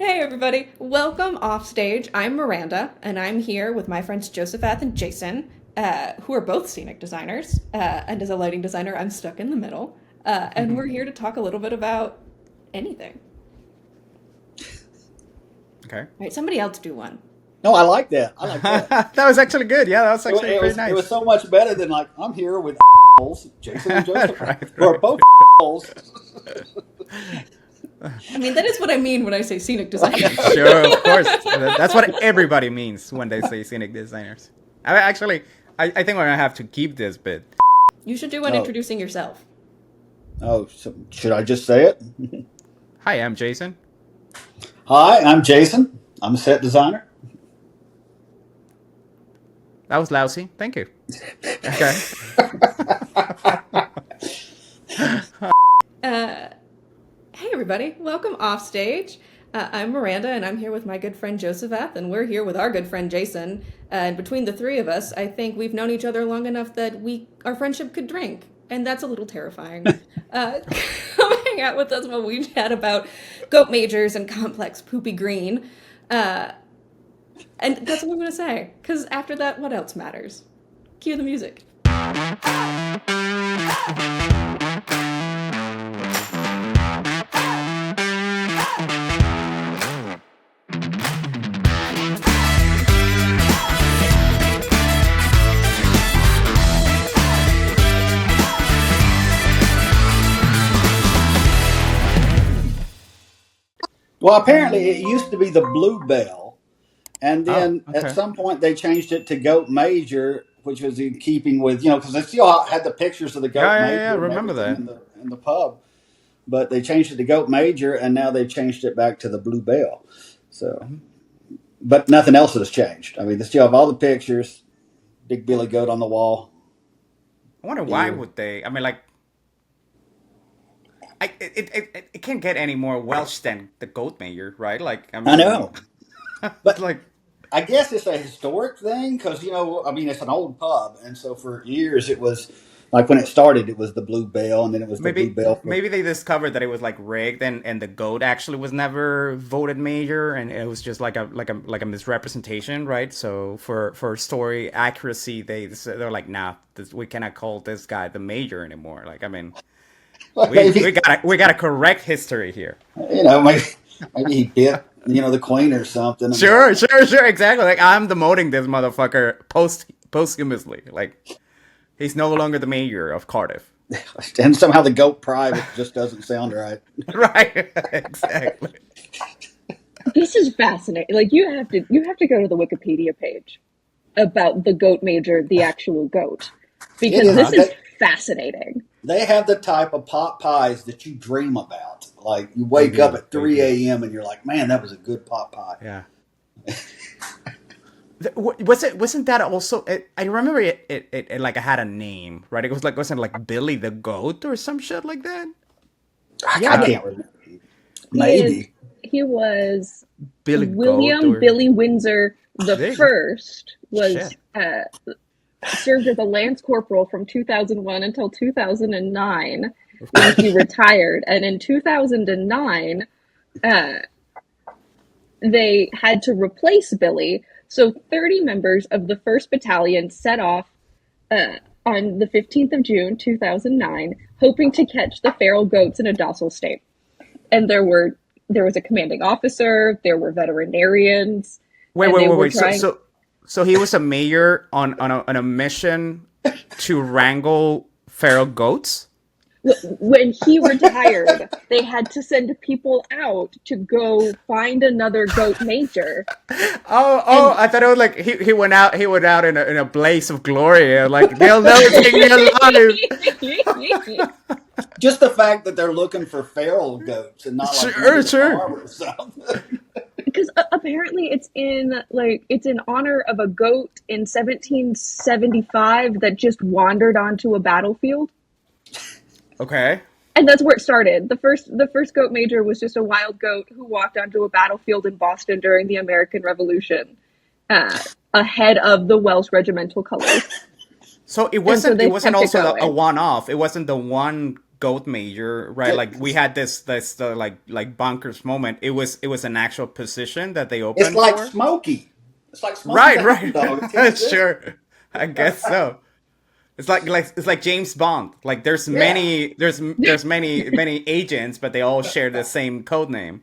Hey everybody, welcome Offstage. I'm Miranda, and I'm here with my friends Josafath and Jason, who are both scenic designers. And as a lighting designer, I'm stuck in the middle. And we're here to talk a little bit about anything. Okay. All right, somebody else do one. No, I like that. I like that. That was actually good. Yeah, that was It, wa- actually it pretty was it was nice. so much better than like I'm here with Jason and Joseph, Right, who are right. both holes. I mean, that is what I mean when I say scenic designers. Sure, of course. That's what everybody means when they say scenic designers. I think we're gonna have to keep this bit. You should do one Oh, introducing yourself. so should I just say it? Hi, I'm Jason. Hi, I'm Jason. I'm a set designer. That was lousy. Thank you. Okay. Uh, Hey everybody, welcome Offstage. I'm Miranda, and I'm here with my good friend Josafath, and we're here with our good friend Jason. And between the three of us, I think we've known each other long enough that our friendship could drink, and that's a little terrifying. Come hang out with us while we chat about goat majors and complex poopy green. Uh, and that's what I'm gonna say, because after that, what else matters? Cue the music. Well, apparently it used to be the Bluebell, and Oh, then at okay. some point they changed it to Goat Major, which was in keeping with because they still had the pictures of the Goat Yeah. Major and Remember everything that? in the pub, but they changed it to Goat Major, and now they've changed it back to the Bluebell. So. Mhm. But nothing else has changed. I mean, they still have all the pictures, big Billy Goat on the wall, I wonder why deer. would they? I mean, like, it can't get any more Welsh than the goat mayor, right? Like, I I mean, know, it's but like, I guess it's a historic thing because I mean, it's an old pub, and so for years it was like when it started, it was the Blue Bell, and then it was the Blue maybe Bell for. maybe they discovered that it was like rigged, and the goat actually was never voted mayor, and it was just like a misrepresentation, right? So for story accuracy, they're like, nah, we cannot call this guy the mayor anymore. Like, I mean, we Maybe we gotta correct history here. maybe he bit the queen or something, and they're like, Sure, exactly. Like, I'm demoting this motherfucker posthumously. Like, he's no longer the mayor of Cardiff. and somehow the goat private just doesn't sound right. Right, exactly. This is fascinating. Like you have to go to the Wikipedia page about the goat major, the actual goat, It because is. this is Uh-huh. fascinating. They have the type of pot pies that you dream about. Like you They wake up do. at They 3 do. a.m. and you're like, man, that was a good pot pie. Yeah. Wasn't that also? I remember it like it had a name, right? It was like wasn't it like Billy the Goat or some shit like that. I Yeah, Yeah, can't remember. he Maybe. he was Billy Goat William or Billy Windsor the there you go. first Shit. was served as a lance corporal from 2001 until 2009 Of when he course. retired, and in 2009 uh, they had to replace Billy. So 30 members of the 1st Battalion set off uh, on the 15th of June 2009, hoping to catch the feral goats in a docile state. And there was a commanding officer, there were veterinarians, Wait, and wait, they wait, were wait. So trying. so so he was a mayor on a mission to wrangle feral goats. When he retired, they had to send people out to go find another goat major, Oh, and I thought it was like he went out in a blaze of glory. Like, they'll never take me alive. Just the fact that they're looking for feral goats and not like going to Sure, the sure. farm or something. because apparently it's in honor of a goat in 1775 that just wandered onto a battlefield, Okay. and that's where it started. The first goat major was just a wild goat who walked onto a battlefield in Boston during the American Revolution, uh, ahead of the Welsh regimental colors, So it and so wasn't it they've wasn't kept it also a going. one off. It wasn't the one goat major, right? Like we had this like bonkers moment. It was an actual position that they It's opened like for. Smokey. It's like Smokey Right, the Hound Dog in right. Tennessee. Sure. I guess so. It's like James Bond. Like there's Yeah. many agents, but they all share the same code name.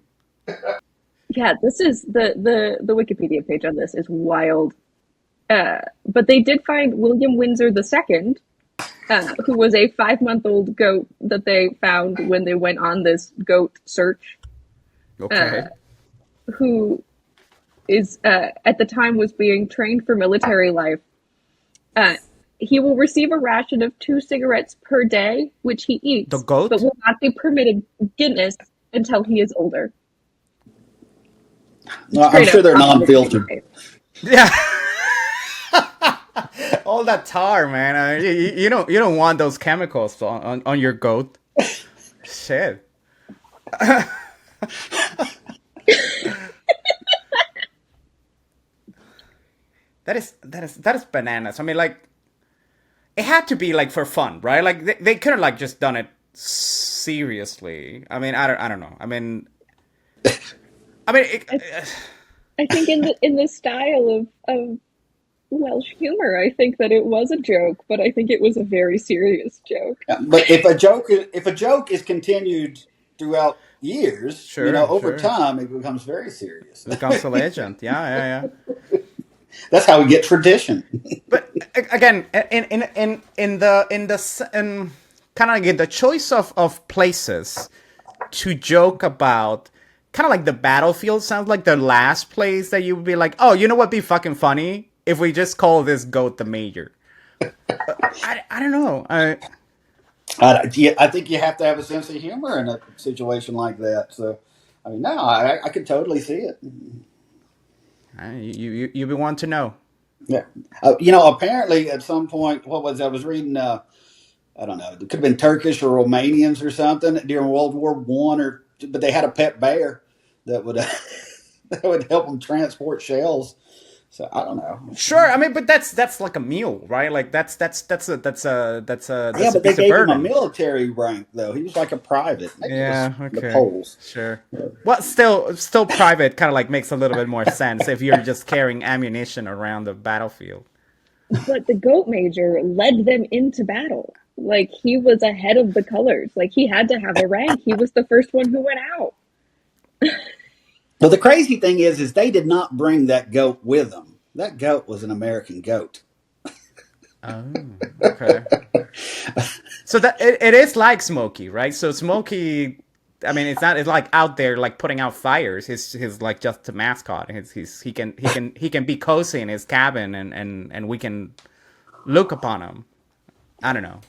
Yeah, this is the Wikipedia page on this is wild. But they did find William Windsor II, who was a 5-month-old goat that they found when they went on this goat search, Okay. who is at the time was being trained for military life. He will receive a ration of 2 cigarettes per day, which he The eats, goat? but will not be permitted Guinness until he is older. No, I'm Straight sure up they're on the non-filtered. Wikipedia. Yeah. All that tar, man. You don't want those chemicals on your goat. Shit. That is bananas. I mean, like, it had to be like for fun, right? Like they could have like just done it seriously. I mean, I don't know. I think in the style of Welsh humor, I think that it was a joke, but I think it was a very serious joke. Yeah, but if a joke is continued throughout years, Sure, over sure. time it becomes very serious. It becomes a legend. Yeah, yeah. That's how we get tradition. But again, in kind of like the choice of places to joke about, kind of like the battlefield sounds like the last place that you would be like, oh, you know what'd be fucking funny if we just call this goat the major. I don't know. I think you have to have a sense of humor in a situation like that. So, I mean, no, I can totally see it. You be want to know. Yeah. Apparently at some point, what was I was reading? I don't know. It could have been Turkish or Romanians or something during World War One, but they had a pet bear that would that would help them transport shells. So I don't know. Sure, I mean, but that's like a mule, right? Like that's a Yeah, but they piece of gave him a burden. military rank though. He was like a private. Maybe it Yeah, was the okay. Poles. Sure. Well, still private kind of like makes a little bit more sense if you're just carrying ammunition around the battlefield. But the goat major led them into battle. Like he was ahead of the colors. Like he had to have a rank. He was the first one who went out. Well, the crazy thing is they did not bring that goat with them. That goat was an American goat. Oh, okay. So that it is like Smokey, right? So Smokey, I mean, it's like out there like putting out fires. He's like just a mascot. He can be cozy in his cabin and we can look upon him. I don't know.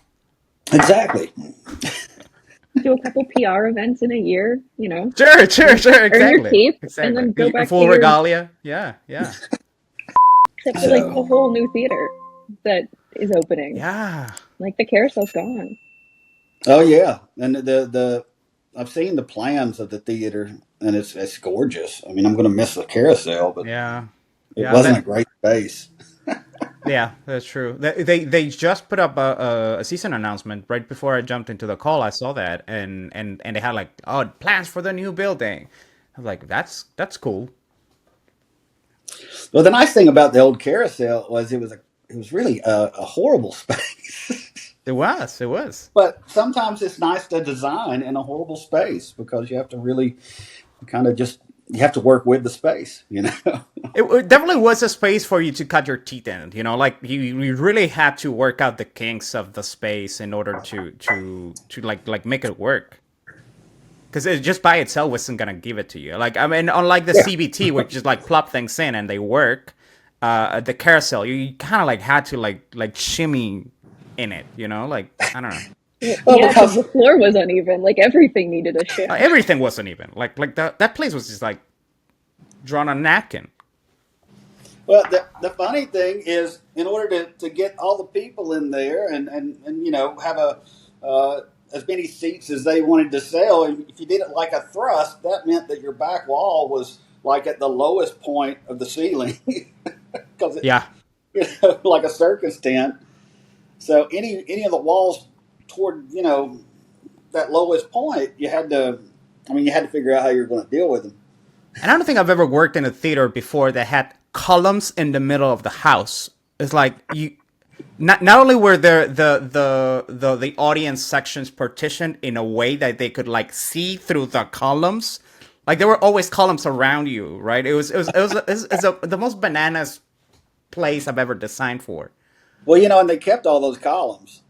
Exactly. Do a couple PR events in a year, Sure, earn your exactly, keep, and exactly. then go back to Full your, regalia, yeah. except for like a whole new theater that is opening. Yeah. Like the carousel's gone. Oh yeah, and the I've seen the plans of the theater, and it's gorgeous. I mean, I'm going to miss the carousel, but Yeah. it Yeah. wasn't a great space. Yeah, that's true. They just put up a season announcement right before I jumped into the call. I saw that, and they had like, oh, plans for the new building. I was like, that's cool. Well, the nice thing about the old carousel was it was really a horrible space. It was. But sometimes it's nice to design in a horrible space because you have to really kind of you have to work with the space, It definitely was a space for you to cut your teeth in. Like you really had to work out the kinks of the space in order to like make it work. Because it just by itself wasn't gonna give it to you. Like, I mean, unlike the CBT, which just like plop things in and they work, the carousel you kind of like had to like shimmy in it. Like, I don't know. Yeah, because the floor was uneven. Like everything needed a shift. Everything was uneven. Like that place was just like drawn on a napkin. Well, the funny thing is, in order to get all the people in there and have as many seats as they wanted to sell, if you did it like a thrust, that meant that your back wall was like at the lowest point of the ceiling, like a circus tent. So any of the walls toward that lowest point, you had to. I mean, you had to figure out how you were going to deal with them. And I don't think I've ever worked in a theater before that had columns in the middle of the house. It's like you not only were there the audience sections partitioned in a way that they could like see through the columns, like there were always columns around you, right? It was the most bananas place I've ever designed for. Well, and they kept all those columns.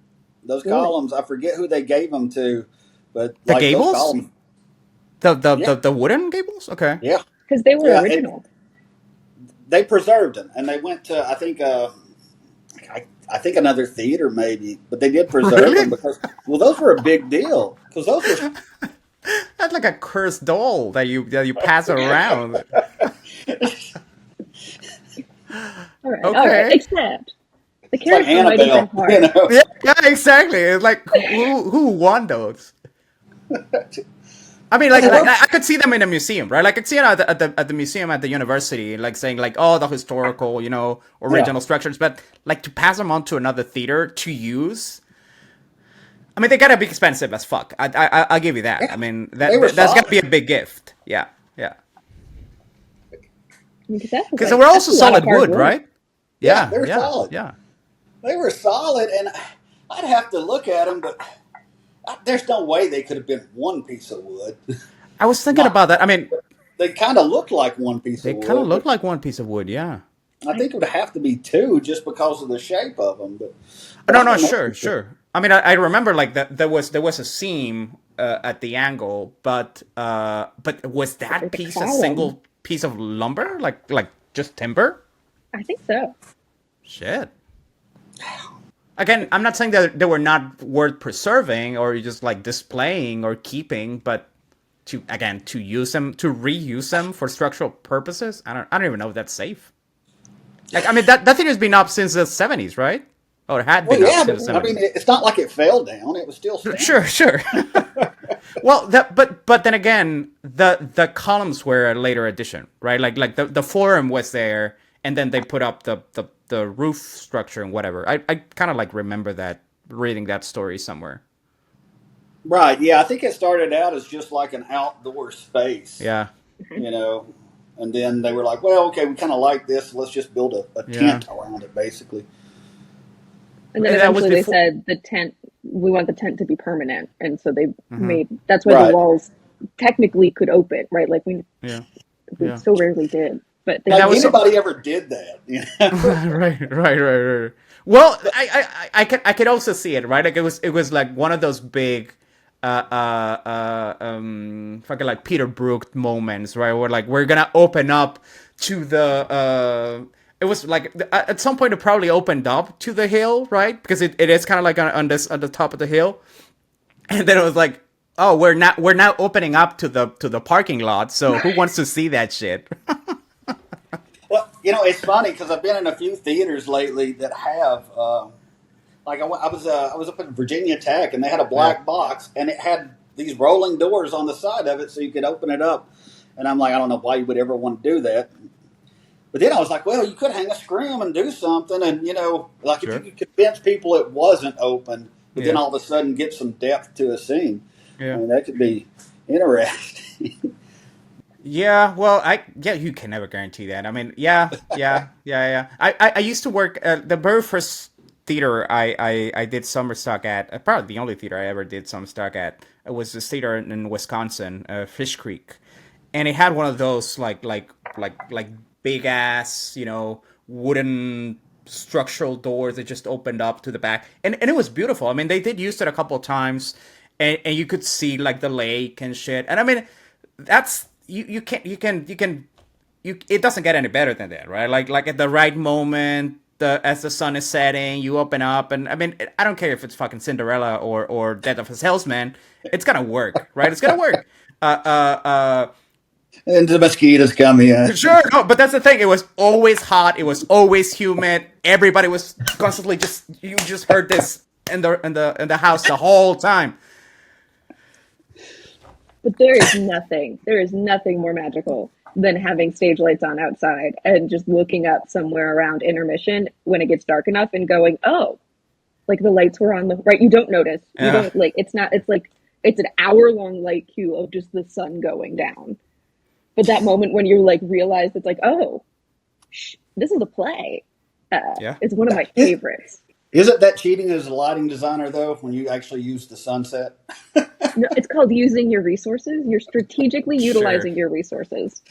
Those Really? columns, I forget who they gave them to, but The like those gables, columns. the Yeah, the wooden gables. Okay, yeah, Because they were yeah. original. They preserved them, and they went to I think another theater maybe, but they did preserve them really? because those were a big deal because those were. That's like a cursed doll that you pass around. All right, all right. Okay. Except the It's like character might have been Annabelle, you hard. know. Yeah, yeah, exactly. It's like who won those? I mean, like, Well, like those, I could see them in a museum, right? Like, I could see it at the museum at the university, like saying like, oh, the historical, yeah, original structures. But like to pass them on to another theater to use, I mean, they gotta be expensive as fuck. I'll give you that. I yeah, mean, they were that's gotta solid. be a big gift. Yeah, yeah. Because that's Because they were that's also a lot of solid hard wood, work. right? Yeah, Yeah, they were yeah, solid. yeah. They were solid, and I'd have to look at them, but there's no way they could have been one piece of wood. I was thinking Not about that. I mean, they kind of looked like one piece they of kind of wood, look but like one piece of wood. Yeah. I think it would have to be two just because of the shape of them. But No, I no, don't know. sure, sure. I mean, I remember like that there was a seam at the angle, but was But that there's a piece a column. single piece of lumber, like just timber? I think so. Shit. Again, I'm not saying that they were not worth preserving or just like displaying or keeping, but to use them to reuse them for structural purposes, I don't even know if that's safe. Like, I mean, that thing has been up since the '70s, right? Or had Well, been up yeah, since but the I mean, '70s. it's not like it fell down; it was still Sure, standing. sure. Well, but then again, the columns were a later addition, right? Like the forum was there, and then they put up the roof structure and whatever. I kind of like remember that reading that story somewhere. Right? Yeah, I think it started out as just like an outdoor space, Yeah, you know, and then they were like, "Well, okay, we kind of like this. Let's just build a yeah. tent around it, basically." And then That was eventually they before. said we want the tent to be permanent. And so they Hmm. made, that's why the Right. walls technically could open, right? Like Yeah, we yeah. so rarely did. But And they Like that was did. anybody ever did that, you know? right, right. Well, I could also see it, right? Like it was like one of those big fucking like Peter Brook moments, right? Where like we're gonna open up to the it was like at some point it probably opened up to the hill, right? Because it is kind of like on the top of the hill, and then it was like, oh, we're now opening up to the parking lot. So who wants to see that shit? Well, it's funny because I've been in a few theaters lately that have, like I was up in Virginia Tech, and they had a Yeah, black box, and it had these rolling doors on the side of it, so you could open it up. And I'm like, I don't know why you would ever want to do that. But then I was like, well, you could hang a scrim and do something, and like if you sure. could convince people it wasn't open, but then Yeah, all of a sudden get some depth to a scene. I yeah. mean, that could be interesting. Yeah, well, yeah, you can never guarantee that. I mean, yeah, yeah, yeah, yeah. I used to work the very first theater I did summer stock at. Probably the only theater I ever did summer stock at. It was this theater in Wisconsin, Fish Creek, and it had one of those like big ass wooden structural doors that just opened up to the back, and it was beautiful. I mean, they did use it a couple of times, and you could see like the lake and shit. And I mean, that's you it doesn't get any better than that, right? Like at the right moment, as the sun is setting, you open up, and I mean, I don't care if it's fucking Cinderella or Death of a Salesman, it's gonna work, right? It's gonna work. And the mosquitoes come in. Sure, no, but that's the thing. It was always hot. It was always humid. Everybody was constantly you just heard this in the house the whole time. But there is nothing more magical than having stage lights on outside and just looking up somewhere around intermission when it gets dark enough and going, oh, like the lights were on the right. You don't notice. You Yeah, don't like, it's not, it's like it's an hour-long light cue of just the sun going down. But that moment when you're like realize it's like, oh, this is a play. Yeah. It's one of my favorites. Isn't that cheating as a lighting designer though? When you actually use the sunset? No, it's called using your resources. You're strategically Sure. utilizing your resources.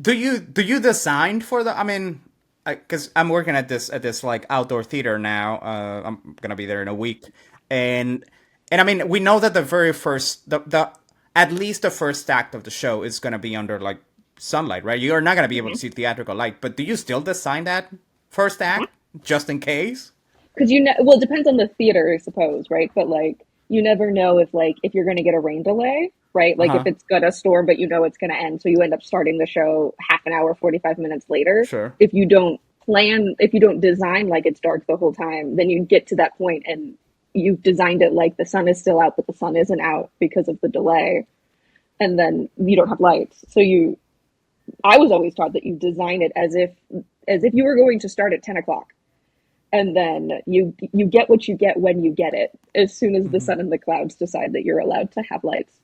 Do you design for the? I mean, because I'm working at this like outdoor theater now. I'm gonna be there in a week, and I mean, we know that the very first the at least the first act of the show is gonna be under like sunlight, right? You're not gonna be able to see theatrical light, but do you still design that first act just in case? Because well, it depends on the theater, I suppose, right? But like, you never know if you're going to get a rain delay, right? Uh Like if huh. it's gonna storm, but you know it's going to end, so you end up starting the show half an hour, 45 minutes later. Sure. If you don't design like it's dark the whole time, then you get to that point and you've designed it like the sun is still out, but the sun isn't out because of the delay, and then you don't have lights. I was always taught that you design it as if you were going to start at 10 o'clock, and then you get what you get when you get it. As soon as the Hmm. sun and the clouds decide that you're allowed to have lights.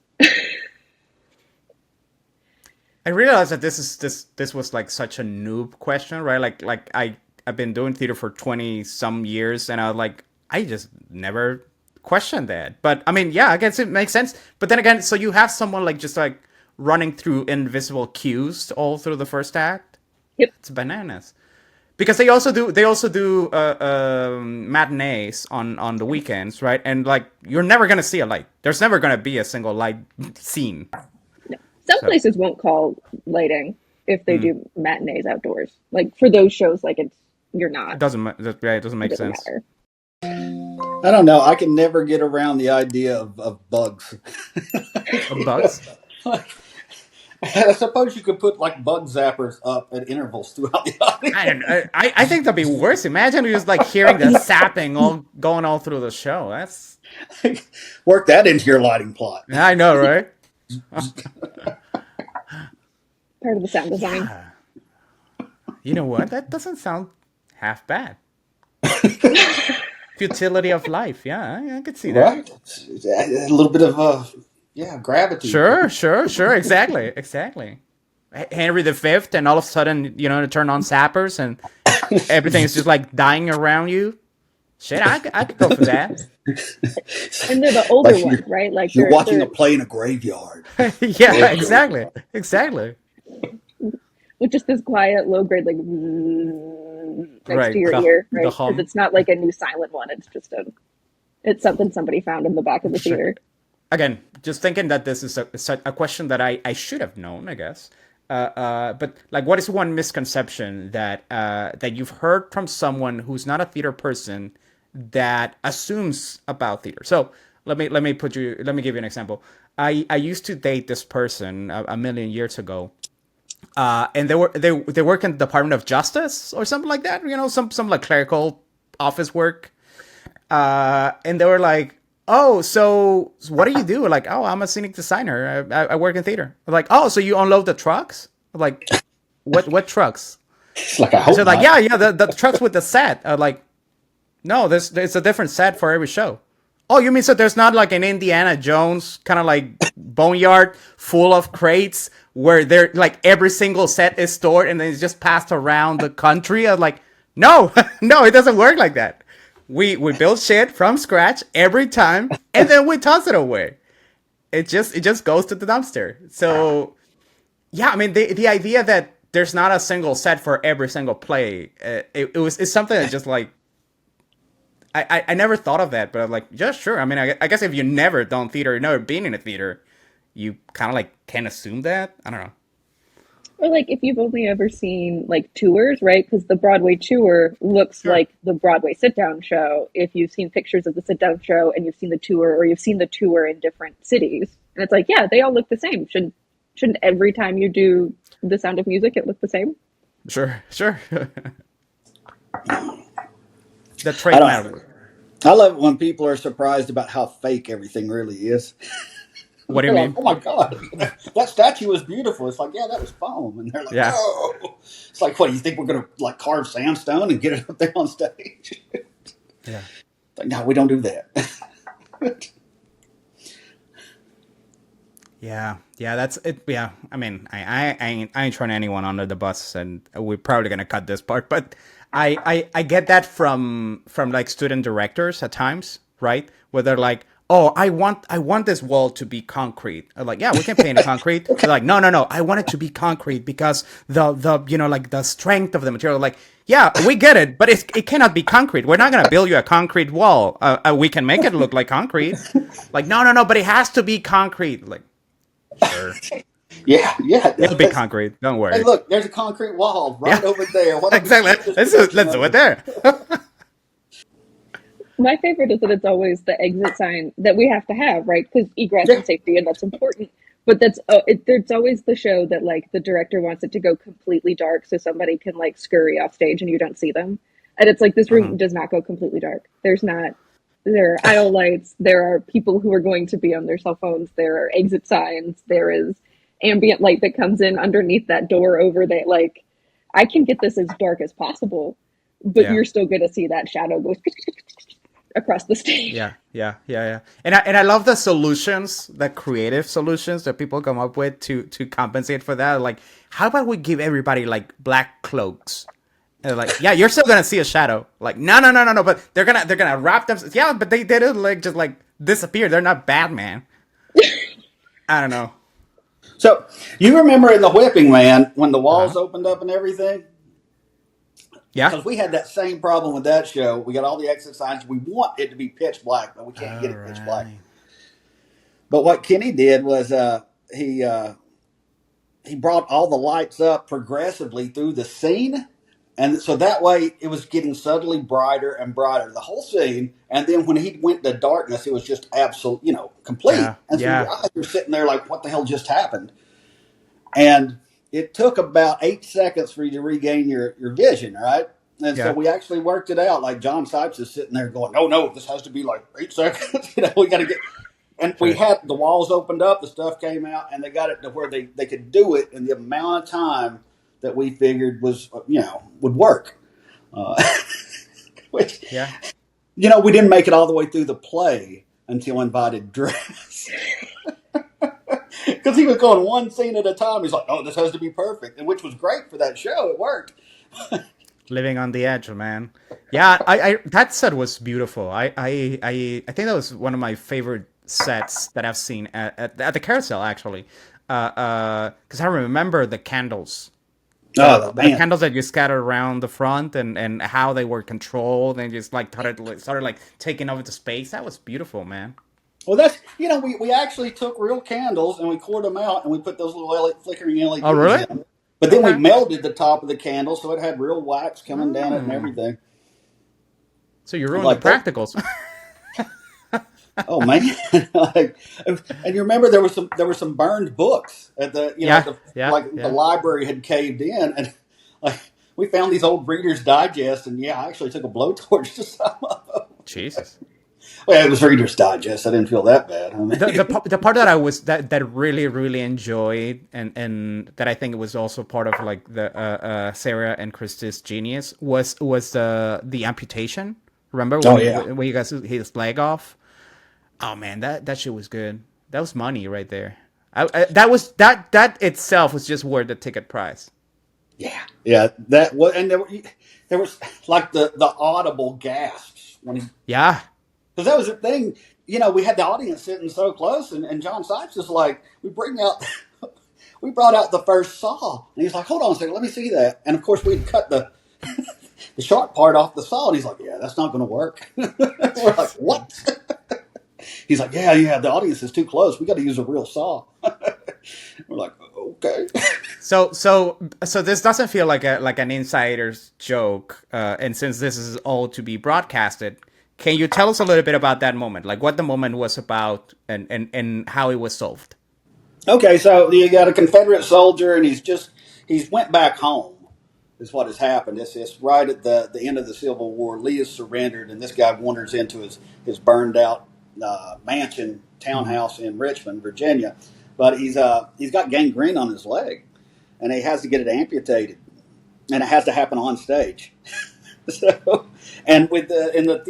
I realized that this was like such a noob question, right? Like I've been doing theater for 20 some years, and I was like, I just never questioned that. But I mean, yeah, I guess it makes sense. But then again, so you have someone like just like running through invisible cues all through the first act. Yep. It's bananas. Because they also do matinees on the weekends, right? And like you're never gonna see a light. There's never gonna be a single light scene. No. Some So places won't call lighting if they mm, do matinees outdoors. Like for those shows, like you're it not. doesn't yeah, it doesn't It make doesn't sense. matter. I don't know. I can never get around the idea of bugs. Bugs. I suppose you could put like bug zappers up at intervals throughout the I audience. don't know. I think that'd be worse. Imagine just like hearing the sapping all going all through the show. That's Work that into your lighting plot. I know, right? Part of the sound design. Yeah. You know what? That doesn't sound half bad. Futility of life. Yeah, I could see that. Right. It's a little bit of yeah, gravity. Sure, sure, sure. Exactly, exactly. Henry V, and all of a sudden, to turn on Zappers, and everything is just like dying around you. Shit, I could go for that. And they're the older Like ones, right? Like you're watching a they're play in a graveyard. Yeah, exactly, exactly. with just this quiet, low grade, like next to Right. your The ear, the right? Because hum. it's not like a new silent one. It's something somebody found in the back of the Sure. theater. Again, just thinking that this is a question that I should have known, I guess. But like, what is one misconception that you've heard from someone who's not a theater person that assumes about theater? So let me give you an example. I used to date this person a million years ago, and they work in the Department of Justice or something like that. Some like clerical office work, and they were like, "Oh, so what do you do?" Like, "Oh, I'm a scenic designer. I work in theater." I'm like, "Oh, so you unload the trucks?" I'm like, "What trucks?" It's like I They hope said like, not. "Yeah, yeah, the trucks with the set." I'm like, "No, there's a different set for every show." Oh, you mean so there's not like an Indiana Jones kind of like boneyard full of crates where they're like every single set is stored and then it's just passed around the country? I'm like, no, no, it doesn't work like that. We build shit from scratch every time and then we toss it away. It just goes to the dumpster. So yeah, I mean the idea that there's not a single set for every single play, it's something that just like I never thought of that, but I'm like, yeah, sure. I mean, I guess if you never done theater, you never been in a theater, you kind of like can assume that. I don't know. Or like if you've only ever seen like tours, right? Because the Broadway tour looks Sure. like the Broadway sit down show. If you've seen pictures of the sit down show and you've seen the tour, or you've seen the tour in different cities, and it's like, yeah, they all look the same. Shouldn't every time you do The Sound of Music it look the same? Sure, sure. The I don't. trademark. I love it when people are surprised about how fake everything really is. What do you They're like, mean? "Oh my god, that statue was beautiful." It's like, "Yeah, that was foam," and they're like, Yeah, "Oh." It's like, "What do you think we're gonna like carve sandstone and get it up there on stage?" yeah. Like, no, we don't do that. Yeah, that's it. Yeah, I mean, I ain't throwing anyone under the bus, and we're probably gonna cut this part, but I get that from like student directors at times, right? Where they're like, oh, I want this wall to be concrete. I'm like, yeah, we can paint it concrete. They're like, no, no, no, I want it to be concrete because the like the strength of the material. Like, yeah, we get it, but it cannot be concrete. We're not gonna build you a concrete wall. We can make it look like concrete. Like, no, no, no, but it has to be concrete. Like, sure. Yeah, yeah. It'll be concrete. Don't Hey, worry. look, there's a concrete wall Yeah, right over there. Why don't we exactly. shift this production Let's do it over? there. My favorite is that it's always the exit sign that we have to have, right? Because egress Yeah. and safety, and that's important. But it's always the show that like the director wants it to go completely dark so somebody can like scurry off stage and you don't see them. And it's like this Uh-huh. room does not go completely dark. There are aisle lights. There are people who are going to be on their cell phones. There are exit signs. There is ambient light that comes in underneath that door over there. Like, I can get this as dark as possible, but Yeah. you're still going to see that shadow go across the stage. Yeah. And I love the solutions, the creative solutions that people come up with to compensate for that. Like, how about we give everybody like black cloaks? And they're like, yeah, you're still gonna see a shadow. Like, no, no, no, no, no. But they're gonna wrap them. Yeah, but they did it like just like disappear. They're not Batman. I don't know. So you remember in the Whipping Man when the Uh huh. walls opened up and everything? Yeah. Because we had that same problem with that show. We got all the exit signs. We want it to be pitch black, but we can't get All it pitch black. right. But what Kenny did was he he brought all the lights up progressively through the scene. And so that way it was getting subtly brighter and brighter, the whole scene. And then when he went to darkness, it was just absolute, complete. Yeah. And so Yeah. your eyes are sitting there like, what the hell just happened? And it took about 8 seconds for you to regain your vision, right? And so Yeah. we actually worked it out. Like John Sipes is sitting there going, "Oh no, this has to be like 8 seconds." We got to get. And we Sure. had the walls opened up, the stuff came out, and they got it to where they could do it in the amount of time that we figured was would work. Uh, which Yeah. we didn't make it all the way through the play until Invited Dress. Because he was going one scene at a time. He's like, "Oh, this has to be perfect," and which was great for that show. It worked. Living on the edge, man. Yeah, I that set was beautiful. I think that was one of my favorite sets that I've seen at the carousel actually. Because I remember the candles, Oh the man. candles that you scattered around the front and how they were controlled and just like started like taking over the space. That was beautiful, man. Well, that's we actually took real candles and we poured them out and we put those little flickering Oh, LEDs really? in. But then we Okay. melted the top of the candle so it had real wax coming down it and Oh, everything. so you ruined the Like that. practicals. Oh man! Like, and you remember there were some burned books at the at Yeah, the yeah, like the yeah. library had caved in and like we found these old Reader's Digest and yeah, I actually took a blowtorch to some of them. Jesus. Well, it was Reader's Digest. I didn't feel that bad. I mean, The part that I was that really enjoyed and that I think it was also part of like the Sarah and Chris's genius was the amputation. Remember oh yeah. when you guys hit his leg off? Oh man, that shit was good. That was money right there. That was that itself was just worth the ticket price. Yeah, yeah, that was, and there was like the audible gasps when he, Yeah, because that was the thing. We had the audience sitting so close, and John Sipes is like, we brought out the first saw, and he's like, hold on a second, let me see that. And of course, we'd cut the sharp part off the saw, and he's like, yeah, that's not going to work. We're like, what? He's like, yeah, the audience is too close. We got to use a real saw. We're like, okay. so this doesn't feel like an insider's joke, and since this is all to be broadcasted, can you tell us a little bit about that moment, like what the moment was about and how it was solved? Okay, so you got a Confederate soldier, and he's went back home. Is what has happened. It's right at the end of the Civil War. Lee has surrendered, and this guy wanders into his burned out mansion Hmm. townhouse in Richmond, Virginia. But he's got gangrene on his leg, and he has to get it amputated, and it has to happen on stage. So, and in the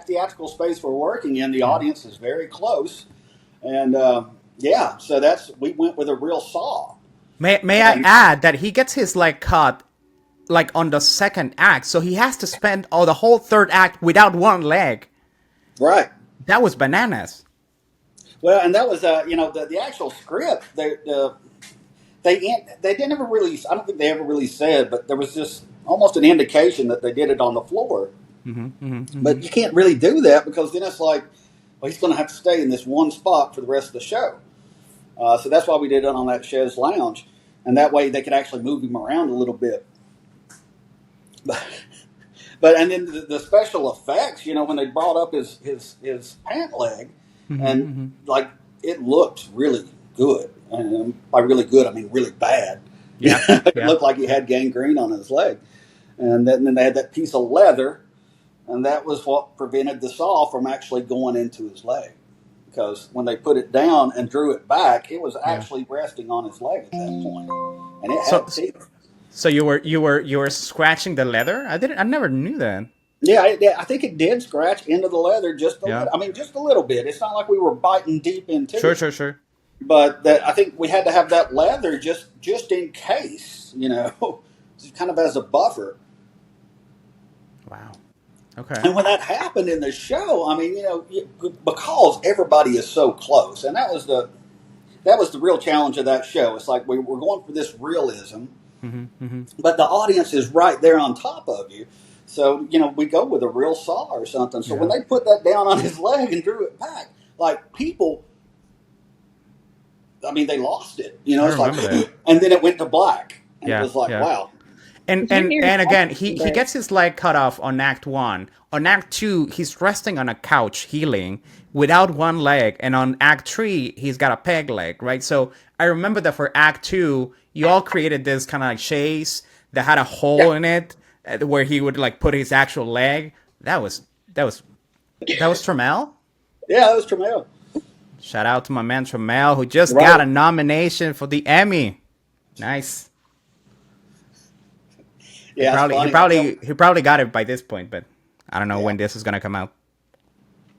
theatrical space we're working in, the Yeah. audience is very close, and Yeah, so we went with a real saw. May I And add that he gets his leg cut like on the second act, so he has to spend the whole third act without one leg. right. That was bananas. Well, and that was the actual script. They didn't ever really. I don't think they ever really said, but there was just almost an indication that they did it on the floor. But you can't really do that because then it's like, well, he's going to have to stay in this one spot for the rest of the show. So that's why we did it on that chaise lounge, and that way they could actually move him around a little bit. But and then the special effects, when they brought up his pant leg, and like it looked really good. And by really good, I mean really bad. Yeah, It yeah. looked like he had gangrene on his leg, and then they had that piece of leather, and that was what prevented the saw from actually going into his leg. Because when they put it down and drew it back, it was actually resting on his leg at that point, and it So had teeth. so you were scratching the leather? I never knew that. Yeah, I think it did scratch into the leather just a Yeah. little. I mean, just a little bit. It's not like we were biting deep into Sure, it, sure, sure. but I think we had to have that leather just in case, kind of as a buffer. Wow. Okay. And when that happened in the show, I mean, because everybody is so close, and that was the real challenge of that show. It's like we're going for this realism, but the audience is right there on top of you. So, we go with a real saw or something. So when they put that down on his leg and drew it back, like people, I mean, they lost it. I It's like, remember that. and then it went to black. And Yeah, it was like, yeah. wow. And Did you hear again, that? he But gets his leg cut off on Act 1. On Act 2, he's resting on a couch healing without one leg. And on Act 3, he's got a peg leg, right? So I remember that for Act 2, you all created this kind of like chaise that had a hole in it where he would like put his actual leg. That was Trammell. Yeah, that was Trammell. Shout out to my man Trammell, who just Right. got a nomination for the Emmy. Nice. Yeah, it's funny. He probably got it by this point, but I don't know when this is gonna come out.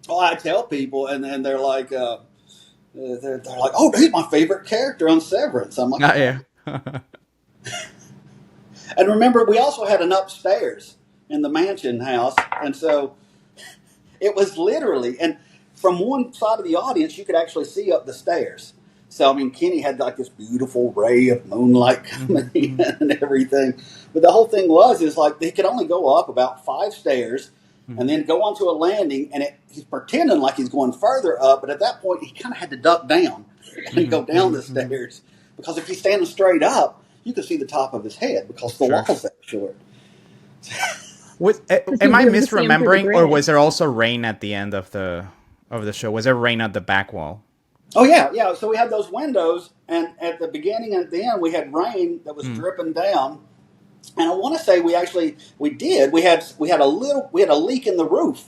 Well, I tell people, and then they're like, they're like, "Oh, he's my favorite character on Severance." I'm like, Yeah. and remember, we also had an upstairs in the mansion house, and so it was literally, and from one side of the audience, you could actually see up the stairs. So I mean, Kenny had like this beautiful ray of moonlight coming in and everything, but the whole thing is like he could only go up about 5 stairs. And then go onto a landing, and he's pretending like he's going further up, but at that point, he kind of had to duck down and go down the stairs. Because if he's standing straight up, you can see the top of his head because the wall's that short. Am I really see him through the misremembering, or grid. was there also rain at the end of the show? Was there rain at the back wall? Oh, yeah. So we had those windows, and at the beginning and at the end, we had rain that was dripping down. And I want to say we did. We had a leak in the roof,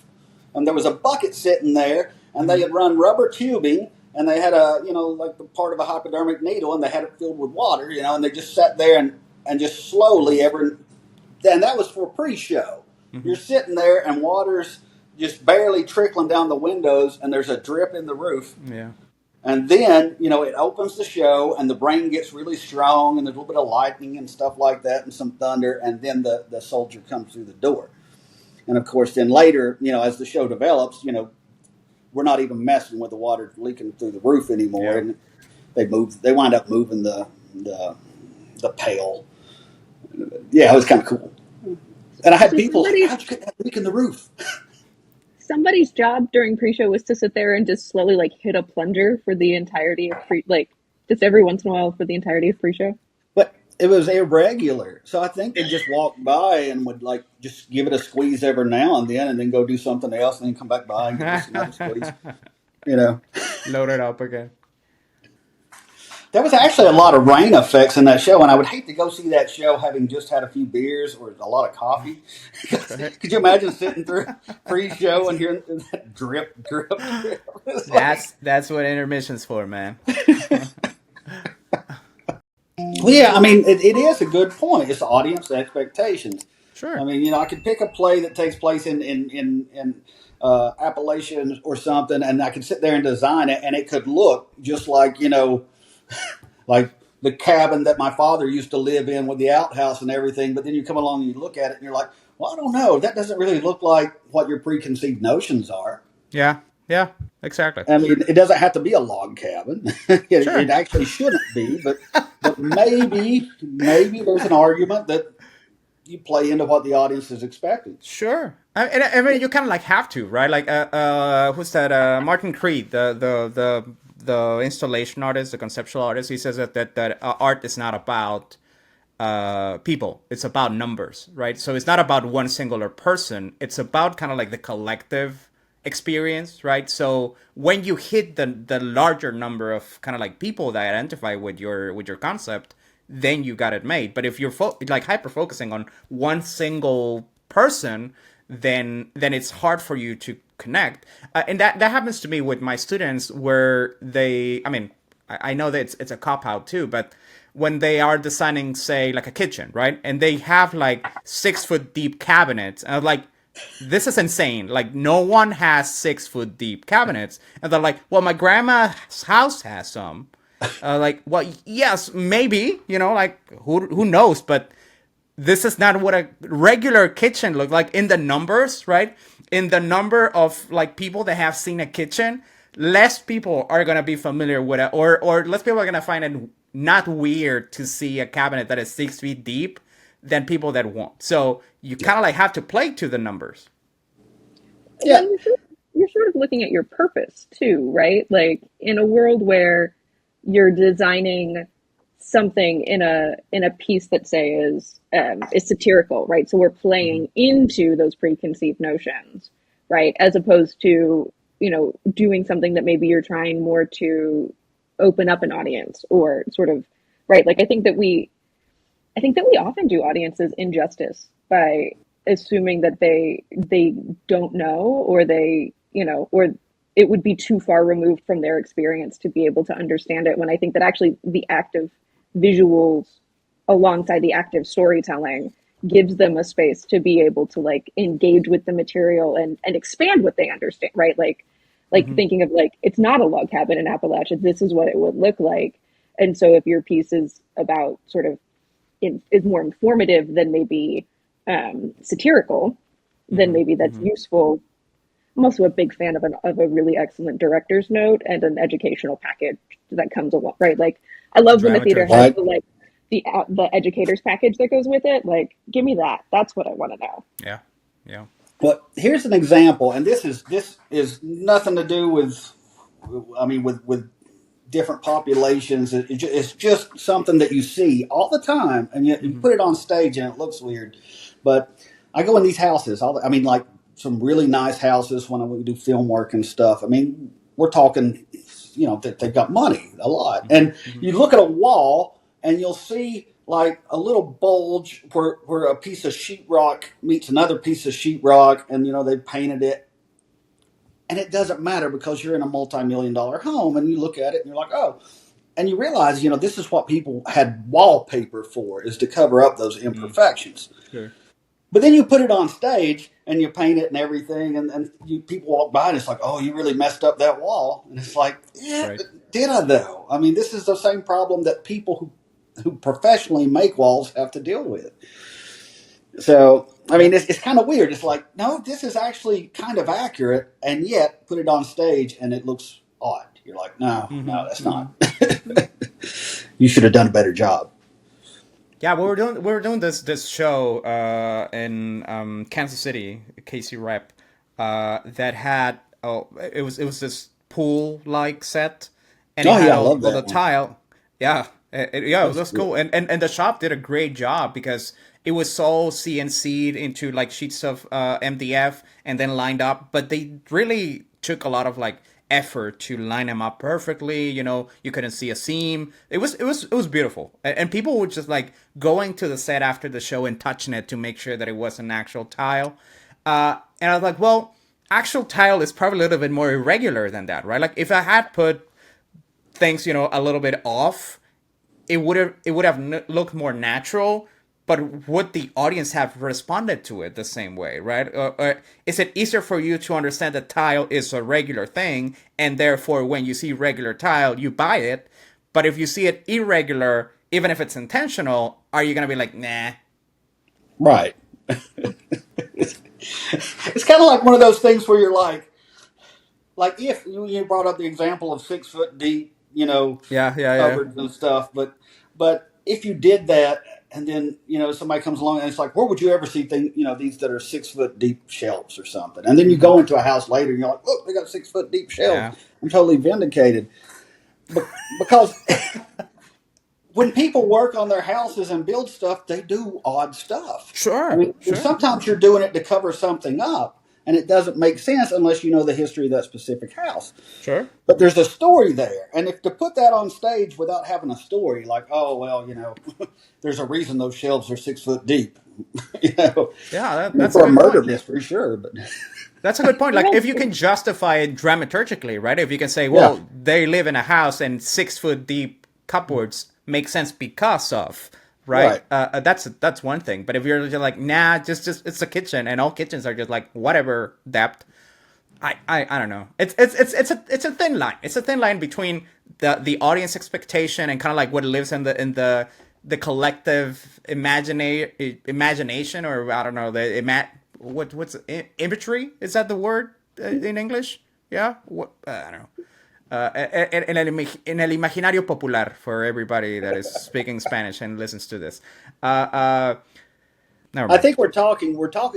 and there was a bucket sitting there, and they had run rubber tubing, and they had like the part of a hypodermic needle, and they had it filled with water, and they just sat there and just slowly and that was for pre-show. You're sitting there, and water's just barely trickling down the windows, and there's a drip in the roof. Yeah. And then, it opens the show, and the rain gets really strong, and there's a little bit of lightning and stuff like that, and some thunder, and then the soldier comes through the door. And, of course, then later, as the show develops, we're not even messing with the water leaking through the roof anymore. Yeah. And they wind up moving the pail. Yeah, it was kind of cool. And I had people like, how'd you get that leak in the roof? somebody's job during pre-show was to sit there and just slowly like hit a plunger for the entirety of just every once in a while for the entirety of pre-show. But it was irregular. So I think they just walked by and would like just give it a squeeze every now and then go do something else and then come back by and give us another squeeze. Load it up again. There was actually a lot of rain effects in that show, and I would hate to go see that show having just had a few beers or a lot of coffee. Could you imagine sitting through pre-show and hearing that drip, drip, drip? That's what intermission's for, man. Well, yeah, I mean, it is a good point. It's audience expectations. Sure. I mean, I could pick a play that takes place in Appalachian or something, and I could sit there and design it, and it could look just like, like the cabin that my father used to live in with the outhouse and everything. But then you come along and you look at it and you're like, well, I don't know. That doesn't really look like what your preconceived notions are. Yeah. Yeah. Exactly. I mean, it doesn't have to be a log cabin. It Sure. actually shouldn't be, but maybe there's an argument that you play into what the audience is expecting. Sure. I mean, you kind of like have to, right? Like, who's that? Martin Creed, the installation artist, the conceptual artist. He says that art is not about people. It's about numbers, right? So it's not about one singular person. It's about kind of like the collective experience, right? So when you hit the larger number of kind of like people that identify with your concept, then you got it made. But if you're like hyper focusing on one single person, then it's hard for you to connect. And that happens to me with my students, where they, I mean, I know that it's a cop out too, but when they are designing, say, like a kitchen, right? And they have like 6 foot deep cabinets, and I'm like, this is insane. Like, no one has 6 foot deep cabinets. And they're like, well, my grandma's house has some. Like, well, yes, maybe, like, who knows? But this is not what a regular kitchen look like in the numbers, right? In the number of like people that have seen a kitchen, less people are gonna be familiar with it, or less people are gonna find it not weird to see a cabinet that is 6 feet deep than people that won't. So you kind of like have to play to the numbers. Yeah, Well, you're sort of looking at your purpose too, right? Like in a world where you're designing something in a piece that say is satirical, right? So we're Mm-hmm. playing into those preconceived notions, right? As opposed to doing something that maybe you're trying more to open up an audience or sort of right. Like I think that we often do audiences injustice by assuming that they don't know, or or it would be too far removed from their experience to be able to understand it, when I think that actually the act of visuals alongside the act of storytelling gives them a space to be able to like engage with the material and expand what they understand, right? Like Mm-hmm. thinking of like, it's not a log cabin in Appalachia, this is what it would look like. And so if your piece is about sort of is more informative than maybe satirical, then Mm-hmm. maybe that's Mm-hmm. useful. I'm also a big fan of a really excellent director's note and an educational package that comes along, right? Like I love when the theater Dramaturgy. has right. the educator's package that goes with it. Like, give me that. That's what I want to know. Yeah. Yeah. But here's an example, and this is nothing to do with, I mean, with different populations. It's just something that you see all the time, and yet you Mm-hmm. put it on stage and it looks weird. But I go in these houses. I mean, like some really nice houses when we do film work and stuff. I mean, we're talking, that they've got money a lot, and Mm-hmm. you look at a wall and you'll see like a little bulge where a piece of sheetrock meets another piece of sheetrock, and they painted it, and it doesn't matter because you're in a multi-million-dollar home, and you look at it and you're like, oh, and you realize, this is what people had wallpaper for, is to cover up those Mm-hmm. imperfections. Sure. But then you put it on stage and you paint it and everything, and people walk by and it's like, oh, you really messed up that wall. And it's like, yeah, Right. did I though? I mean, this is the same problem that people who professionally make walls have to deal with. So, I Yeah. mean, it's kind of weird. It's like, no, this is actually kind of accurate, and yet put it on stage and it looks odd. You're like, no, Mm-hmm. no, that's Mm-hmm. not. You should have done a better job. Yeah, we were doing this show in Kansas City, KC Rep, that had, it was this pool like set, and it Oh had yeah, I all, love all the that one. tile. Yeah, yeah, it That's was cool. cool, and the shop did a great job because it was all CNC'd into like sheets of MDF and then lined up, but they really took a lot of like effort to line them up perfectly. You couldn't see a seam. It was beautiful, and people were just like going to the set after the show and touching it to make sure that it was an actual tile. And I was like, well, actual tile is probably a little bit more irregular than that, right? Like if I had put things, a little bit off, it would have looked more natural. but would the audience have responded to it the same way, right? Or is it easier for you to understand that tile is a regular thing, and therefore when you see regular tile, you buy it? But if you see it irregular, even if it's intentional, are you going to be like, nah? Right. It's kind of like one of those things where you're like if you brought up the example of 6 foot deep, Yeah, yeah, yeah. cupboards and stuff, but if you did that and then somebody comes along and it's like, where would you ever see things these that are 6 foot deep shelves or something, and then you go into a house later and you're like, look, they got 6 foot deep shelves. Yeah. I'm totally vindicated because when people work on their houses and build stuff, they do odd stuff. Sure, I mean, sure. sometimes you're doing it to cover something up, and it doesn't make sense unless you know the history of that specific house. Sure. But there's a story there, and if to put that on stage without having a story, like, oh well, there's a reason those shelves are 6 foot deep, Yeah, that's for a a good murder point. mystery, sure, but That's a good point. Like, if you can justify it dramaturgically, right? If you can say, well, yeah, they live in a house and 6 foot deep cupboards make sense because of, right? right. That's one thing. But if you're just like, nah, just it's a kitchen, and all kitchens are just like whatever depth. I don't know. It's a thin line. It's a thin line between the audience expectation and kind of like what lives in the collective imagination, or I don't know, what's imagery, is that the word in English? Yeah, what I don't know. En el imaginario popular, for everybody that is speaking Spanish and listens to this. Never I mind. think we're talking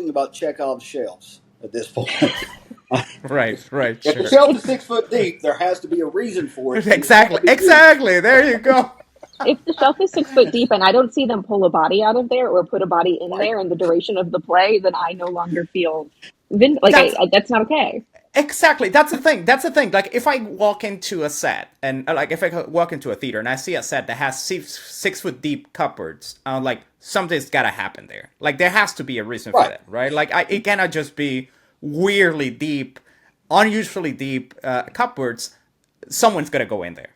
about Chekhov's shelves at this point. Right, If the sure. shelf is 6 foot deep, there has to be a reason for it. And it's Exactly, gotta be good. exactly. There you go. If the shelf is 6 foot deep and I don't see them pull a body out of there or put a body in Right. there in the duration of the play, then I no longer feel That's that's not okay. exactly. That's the thing. That's the thing. Like, if I walk into a set and like if I walk into a theater and I see a set that has 6 foot deep cupboards, I'm like, something's gotta happen there. Like, there has to be a reason for Right. that, right? Like, it cannot just be weirdly deep, unusually deep cupboards. Someone's gonna go in there.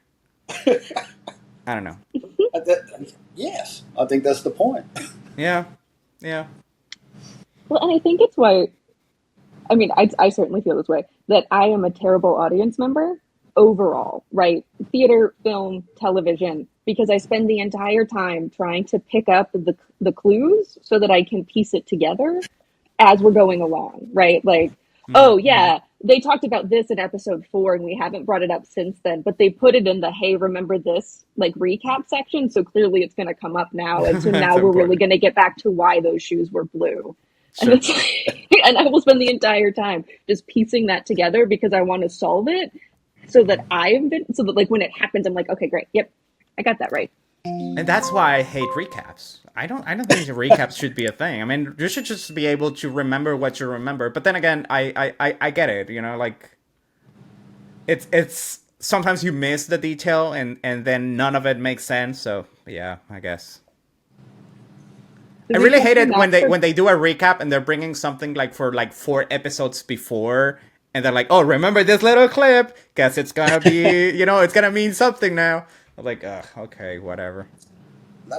I don't know. Yes, I think that's the point. Yeah, yeah. Well, and I think it's why, I mean, I certainly feel this way, that I am a terrible audience member overall, right? Theater, film, television, because I spend the entire time trying to pick up the clues so that I can piece it together as we're going along, right? Like, oh yeah, they talked about this in episode 4 and we haven't brought it up since then, but they put it in the hey, remember this like recap section, so clearly it's going to come up now, and so That's now we're really important. going to get back to why those shoes were blue. And Sure. it's like, and I will spend the entire time just piecing that together because I want to solve it so that like when it happens, I'm like, okay, great. Yep. I got that right. And that's why I hate recaps. I don't think recaps should be a thing. I mean, you should just be able to remember what you remember. But then again, I get it. Like, it's sometimes you miss the detail, and then none of it makes sense. So yeah, I guess. The I really recaps hate are it when not they for, when they do a recap and they're bringing something like for like 4 episodes before, and they're like, "Oh, remember this little clip? Guess it's gonna be, it's gonna mean something now." I'm like, ugh, okay, whatever.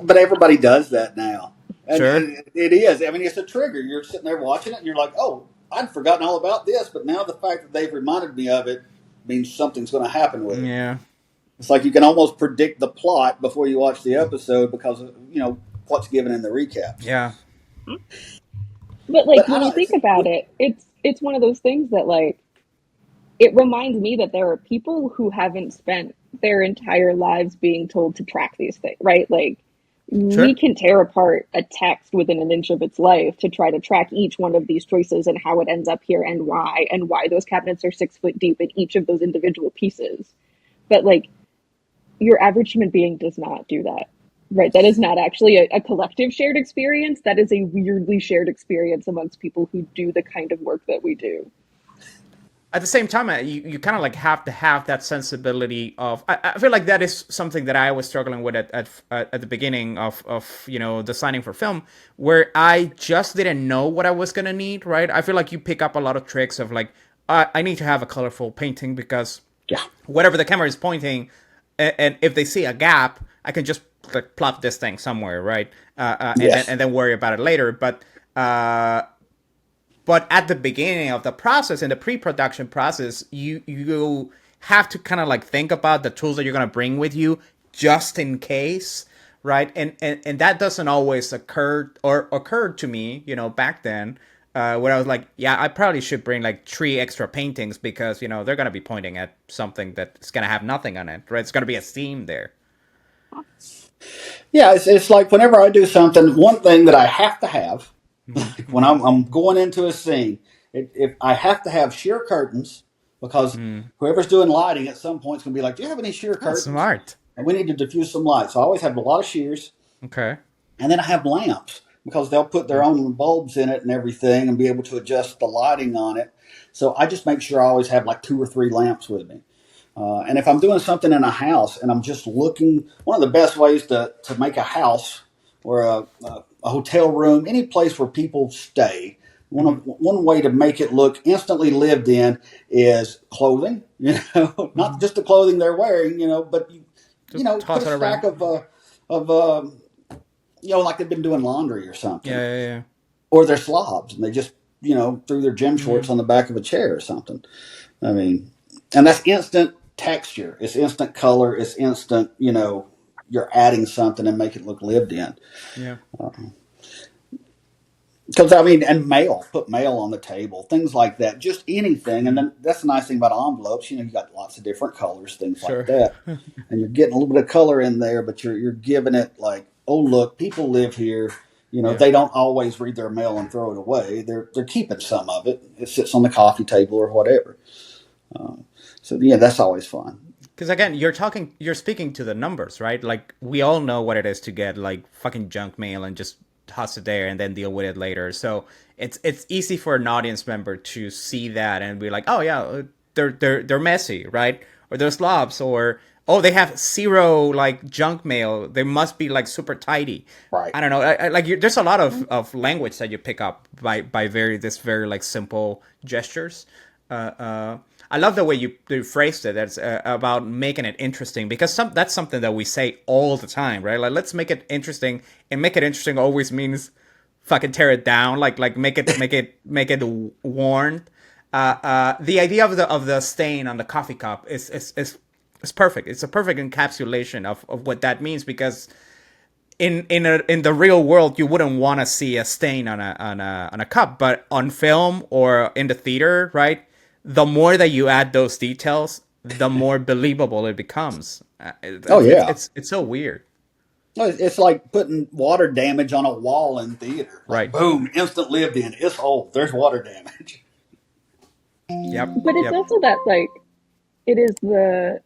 But everybody does that now, Sure. and it is. I mean, it's a trigger. You're sitting there watching it, and you're like, "Oh, I'd forgotten all about this," but now the fact that they've reminded me of it means something's going to happen with it. Yeah. It's like you can almost predict the plot before you watch the episode because of what's given in the recap. Yeah. but like But I when you don't. think about it, it's one of those things that like it reminds me that there are people who haven't spent their entire lives being told to track these things, right? Like we Sure. can tear apart a text within an inch of its life to try to track each one of these choices and how it ends up here and why those cabinets are 6 foot deep in each of those individual pieces. But like your average human being does not do that. Right. That is not actually a collective shared experience. That is a weirdly shared experience amongst people who do the kind of work that we do. At the same time, you kind of like have to have that sensibility of. I feel like that is something that I was struggling with at the beginning of designing for film, where I just didn't know what I was gonna need. Right. I feel like you pick up a lot of tricks of like, I need to have a colorful painting because Yeah. whatever the camera is pointing, and if they see a gap, I can just like plop this thing somewhere, right? Yes. And then worry about it later. But at the beginning of the process, in the pre-production process, you have to kind of like think about the tools that you're gonna bring with you just in case, right? And that doesn't always occur to me, back then, where I was like, yeah, I probably should bring like 3 extra paintings because they're gonna be pointing at something that's gonna have nothing on it, right? It's gonna be a theme there. Yeah, it's like whenever I do something, one thing that I have to have, Mm-hmm. like when I'm going into a scene, if I have to have sheer curtains, because Mm. whoever's doing lighting at some point is going to be like, "Do you have any sheer Oh, curtains?" smart. And we need to diffuse some light. So I always have a lot of sheers, Okay. and then I have lamps because they'll put their own bulbs in it and everything, and be able to adjust the lighting on it. So I just make sure I always have like 2 or 3 lamps with me. And if I'm doing something in a house and I'm just looking, one of the best ways to make a house or a hotel room, any place where people stay, Mm-hmm. one way to make it look instantly lived in is clothing. Mm-hmm. Not just the clothing they're wearing, but Just put toss a it stack around. of like they've been doing laundry or Yeah, something, yeah, yeah. or they're slobs and they just threw their gym Mm-hmm. shorts on the back of a chair or something. I mean, and that's instant texture. It's instant color. It's instant, you're adding something and make it look lived in. Yeah. Because, I mean, and mail, put mail on the table, things like that, just anything. And Mm. then that's the nice thing about envelopes. You got lots of different colors, things like Sure. that. And you're getting a little bit of color in there, but you're giving it like, oh, look, people live here. Yeah. They don't always read their mail and throw it away. They're keeping some of it. It sits on the coffee table or whatever. So, yeah, that's always fun. Because again, you're speaking to the numbers, right? Like we all know what it is to get like fucking junk mail and just toss it there and then deal with it later. So it's easy for an audience member to see that and be like, oh yeah, they're messy, right? Or they're slobs, or oh they have zero like junk mail. They must be like super tidy. Right. I don't know. There's a lot of language that you pick up by very like simple gestures. I love the way you phrased it. That's about making it interesting because that's something that we say all the time, right? Like let's make it interesting, and make it interesting always means fucking tear it down, like make it worn. The idea of the stain on the coffee cup is perfect. It's a perfect encapsulation of what that means because in the real world you wouldn't want to see a stain on a cup, but on film or in the theater, right? The more that you add those details, the more believable it becomes. Oh, yeah. It's so weird. It's like putting water damage on a wall in theater. Like, Right. boom, instant lived in. It's old. There's water damage. Yep. But it's Yep. also that like it is the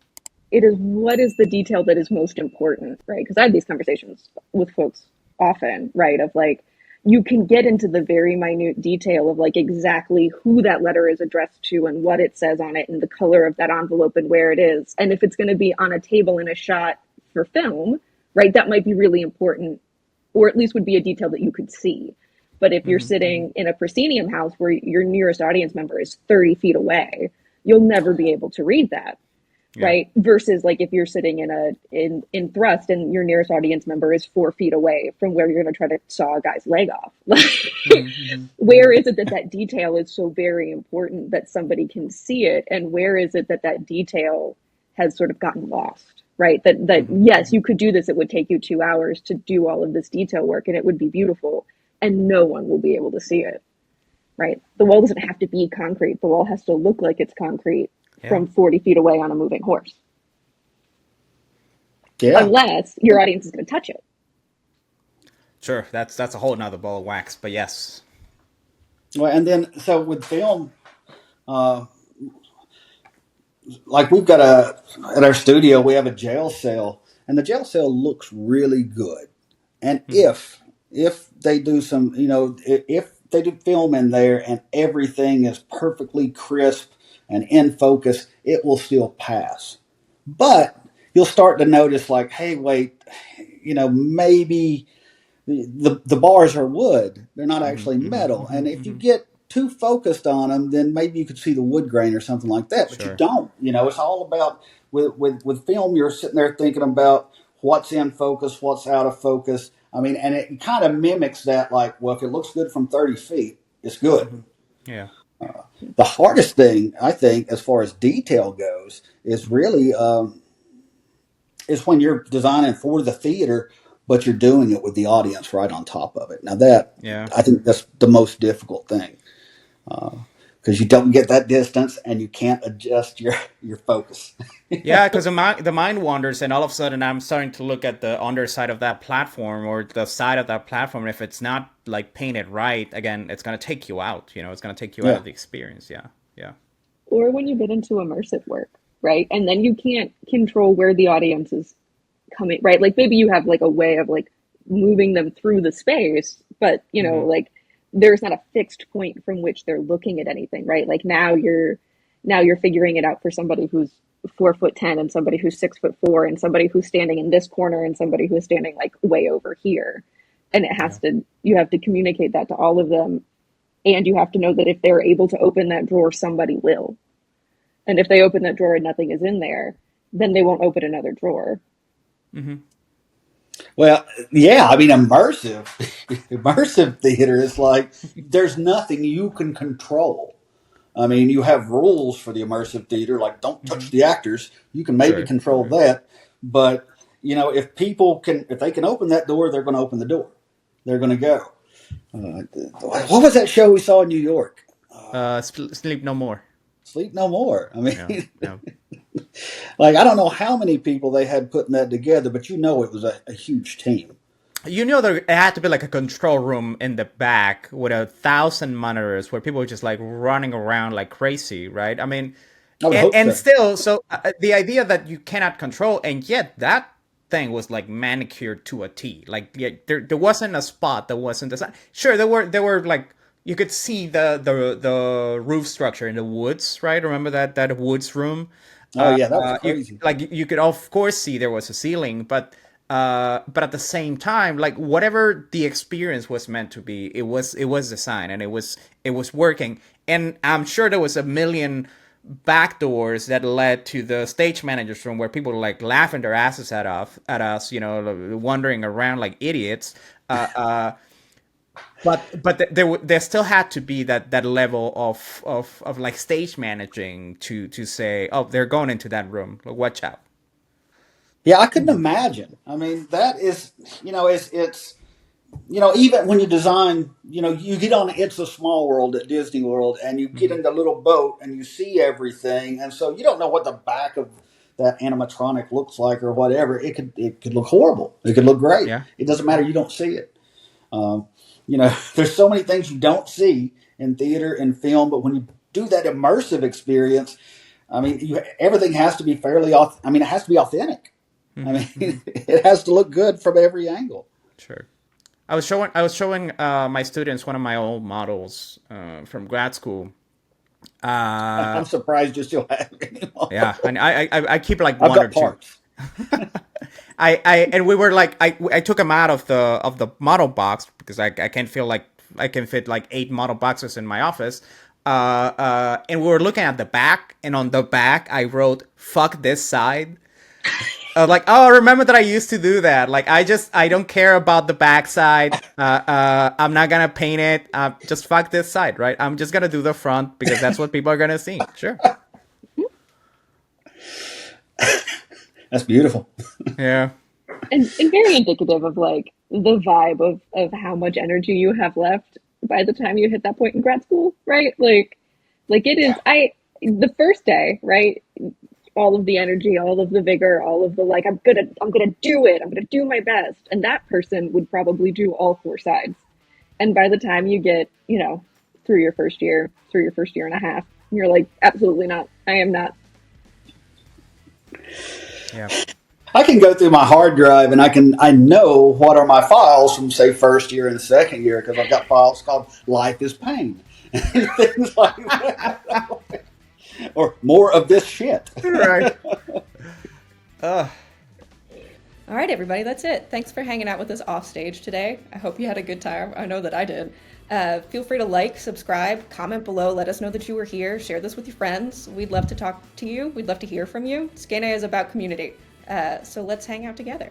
it is what is the detail that is most important, right? Because I have these conversations with folks often, right? Of like, you can get into the very minute detail of like exactly who that letter is addressed to and what it says on it and the color of that envelope and where it is. And if it's going to be on a table in a shot for film, right, that might be really important, or at least would be a detail that you could see. But if you're Mm-hmm. sitting in a proscenium house where your nearest audience member is 30 feet away, you'll never be able to read that, Yeah. right? Versus like if you're sitting in thrust and your nearest audience member is 4 feet away from where you're going to try to saw a guy's leg off. Like, Mm-hmm. where is it that that detail is so very important that somebody can see it, and where is it that that detail has sort of gotten lost, right? That yes, Mm-hmm. you could do this. It would take you 2 hours to do all of this detail work, and it would be beautiful, and no one will be able to see it, right? The wall doesn't have to be concrete. The wall has to look like it's concrete Yeah. from 40 feet away on a moving horse, Yeah. unless your audience is going to touch it. Sure. That's a whole nother ball of wax. But yes. Well, and then, so with film, uh, like we've got at our studio, we have a jail cell, and the jail cell looks really good. And Mm-hmm. if they do some, if they do film in there and everything is perfectly crisp and in focus, it will still pass. But you'll start to notice, like, hey, wait, maybe the bars are wood; they're not Mm-hmm. actually metal. Mm-hmm. And if you Mm-hmm. get too focused on them, then maybe you could see the wood grain or something like that. But you Sure. don't. It's all about with film. You're sitting there thinking about what's in focus, what's out of focus. I mean, and it kind of mimics that, like, well, if it looks good from 30 feet, it's good. Mm-hmm. Yeah. The hardest thing, I think, as far as detail goes, is really is when you're designing for the theater, but you're doing it with the audience right on top of it. Now that, Yeah. I think that's the most difficult thing, because you don't get that distance and you can't adjust your focus. Yeah, because the mind wanders, and all of a sudden I'm starting to look at the underside of that platform or the side of that platform. And if it's not like painted right, again, it's gonna take you out. It's gonna take you out Yeah. of the experience. Yeah, yeah, Or when you get into immersive work, right? And then you can't control where the audience is coming, right? Like maybe you have like a way of like moving them through the space, but Mm-hmm. like there's not a fixed point from which they're looking at anything, right? Like now you're figuring it out for somebody who's 4'10" and somebody who's 6'4" and somebody who's standing in this corner and somebody who's standing like way over here. And Yeah. you have to communicate that to all of them. And you have to know that if they're able to open that drawer, somebody will. And if they open that drawer and nothing is in there, then they won't open another drawer. Mm-hmm. Well, yeah, I mean, immersive theater is like there's nothing you can control. I mean, you have rules for the immersive theater, like don't touch Mm-hmm. the actors. You can maybe Sure. control that, but if they can open that door, they're going to open the door. They're going to go. What was that show we saw in New York? Sleep no more. Sleep No More. I Yeah, mean, yeah. like I don't know how many people they had putting that together, but it was a huge team. There had to be like a control room in the back with 1,000 monitors where people were just like running around like crazy, right? I mean, I would hope and so. still, so the idea that you cannot control, and yet that thing was like manicured to a T. Like, yeah, there wasn't a spot that wasn't designed. Sure, there were like you could see the roof structure in the woods, right? Remember that woods room? Oh yeah, that was You crazy. like you could of course see there was a ceiling, but at the same time, like whatever the experience was meant to be, it was designed and it was working. And I'm sure there was a million back doors that led to the stage manager's room where people were like laughing their asses at us, wandering around like idiots. But there still had to be that level of like stage managing to say, oh, they're going into that room, like, watch out. Yeah, I couldn't imagine. I mean, that is, it's even when you design, you get on It's a Small World at Disney World and you get Hmm. in the little boat and you see everything. And so you don't know what the back of that animatronic looks like or whatever. It could look horrible. It could look great. Yeah. It doesn't matter. You don't see it. Um, there's so many things you don't see in theater and film, but when you do that immersive experience, I mean, everything has to be I mean, it has to be authentic. I Hmm. mean, Hmm. it has to look good from every angle. Sure. I was showing my students one of my old models from grad school. Uh, I'm surprised you still have it anymore. yeah, and I keep like I've one or got two. parts. And we were like I took them out of the model box because I can feel like I can fit like 8 model boxes in my office. And we were looking at the back, and on the back I wrote "fuck this side." Like, oh, I remember that I used to do that. Like, I don't care about the backside. I'm not gonna paint it. Just fuck this side, right? I'm just gonna do the front because that's what people are gonna see. Sure. That's beautiful. Yeah. And very indicative of like the vibe of how much energy you have left by the time you hit that point in grad school, right? Like it is Yeah. the first day, right? All of the energy, all of the vigor, all of the like, I'm gonna do it, I'm gonna do my best. And that person would probably do all 4 sides. And by the time you get, through your first year and a half, you're like, absolutely not. I am not. Yeah. I can go through my hard drive and I know what are my files from say first year and second year because I've got files called Life is Pain and things like that, or more of this shit. Right. All right, everybody, that's it. Thanks for hanging out with us off stage today. I hope you had a good time. I know that I did. Feel free to like, subscribe, comment below. Let us know that you were here. Share this with your friends. We'd love to talk to you. We'd love to hear from you. Skene is about community. So let's hang out together.